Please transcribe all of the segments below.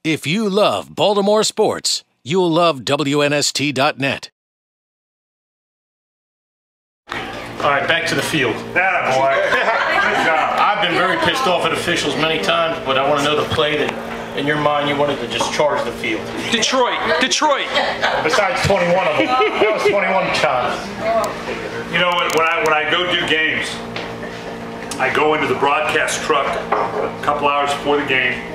If you love Baltimore sports, you'll love WNST.net. All right, back to the field. That boy. Good job. I've been very pissed off at officials many times, but I want to know the play that, in your mind, you wanted to just charge the field. Detroit. Besides 21 of them. That was 21 times. You know, when I go do games, I go into the broadcast truck a couple hours before the game,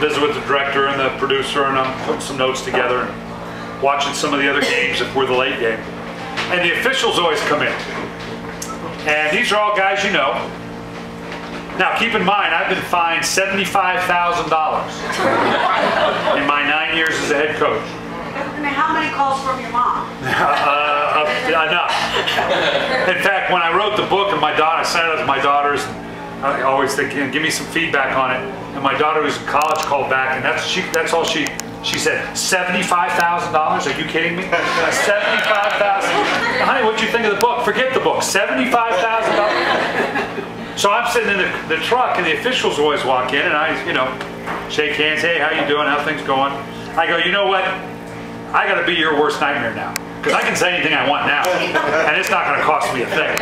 visit with the director and the producer, and I'm putting some notes together and watching some of the other games if we're the late game. And the officials always come in. And these are all guys you know. Now, keep in mind, I've been fined $75,000 in my 9 years as a head coach. How many calls from your mom? Enough. In fact, when I wrote the book, and I sent it to my daughters, I always think, give me some feedback on it. And my daughter who's in college called back, and that's all she said. $75,000? Are you kidding me? $75,000. Honey, what'd you think of the book? Forget the book. $75,000. So I'm sitting in the truck, and the officials always walk in, and I, shake hands. Hey, how you doing? How things going? I go, you know what? I got to be your worst nightmare now, because I can say anything I want now, and it's not going to cost me a thing.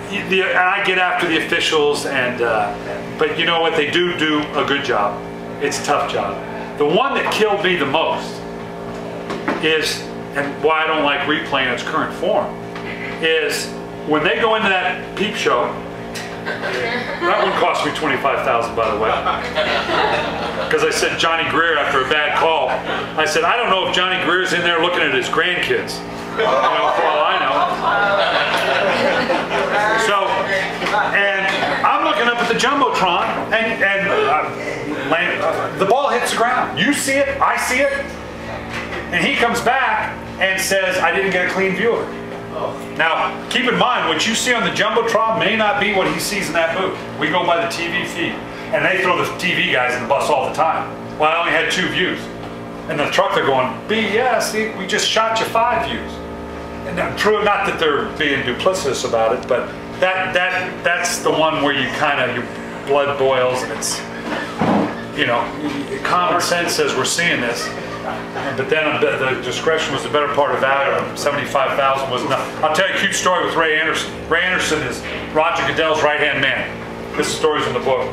And I get after the officials, but you know what? They do a good job. It's a tough job. The one that killed me the most is, and why I don't like replaying its current form, is when they go into that peep show. That one cost me $25,000, by the way, because I said Johnny Greer after a bad call. I said, I don't know if Johnny Greer's in there looking at his grandkids. For all I know. So, and I'm looking up at the Jumbotron, and the ball hits the ground. You see it, I see it, and he comes back and says, I didn't get a clean view of it. Now, keep in mind, what you see on the Jumbotron may not be what he sees in that booth. We go by the TV feed, and they throw the TV guys in the bus all the time. Well, I only had 2 views. And the truck, they're going, BS, we just shot you 5 views. And true, not that they're being duplicitous about it, but that's the one where you your blood boils, and it's, common sense says we're seeing this. But then the discretion was the better part of value. $75,000 was enough. I'll tell you a cute story with Ray Anderson. Ray Anderson is Roger Goodell's right-hand man. This story's in the book.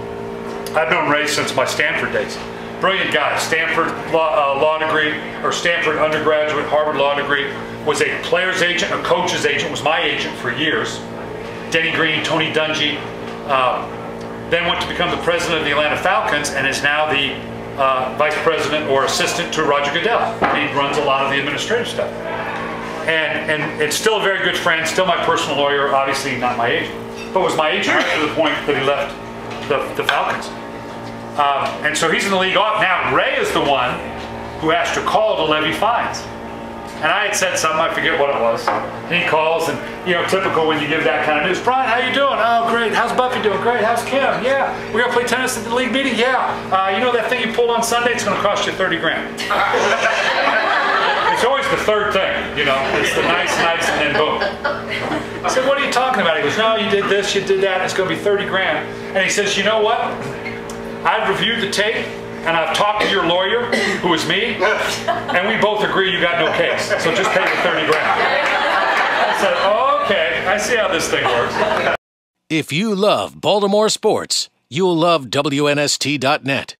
I've known Ray since my Stanford days. Brilliant guy. Stanford law degree, or Stanford undergraduate, Harvard law degree. Was a player's agent, a coach's agent. Was my agent for years. Denny Green, Tony Dungy. Then went to become the president of the Atlanta Falcons, and is now the vice president or assistant to Roger Goodell. He runs a lot of the administrative stuff. And it's still a very good friend, still my personal lawyer, obviously not my agent, but was my agent right to the point that he left the Falcons. And so he's in the league off. Now, Ray is the one who has to call to levy fines. And I had said something, I forget what it was. And he calls, and typical when you give that kind of news. Brian, how you doing? Oh, great. How's Buffy doing? Great. How's Kim? Yeah. We're gonna play tennis at the league meeting? Yeah. You know that thing you pulled on Sunday? It's gonna cost you 30 grand. It's always the third thing, It's the nice, and then boom. I said, what are you talking about? He goes, no, you did this, you did that. It's gonna be 30 grand. And he says, you know what? I've reviewed the tape, and I've talked to your lawyer, who is me, and we both agree you got no case. So just pay the 30 grand. I said, oh, okay, I see how this thing works. If you love Baltimore sports, you'll love WNST.net.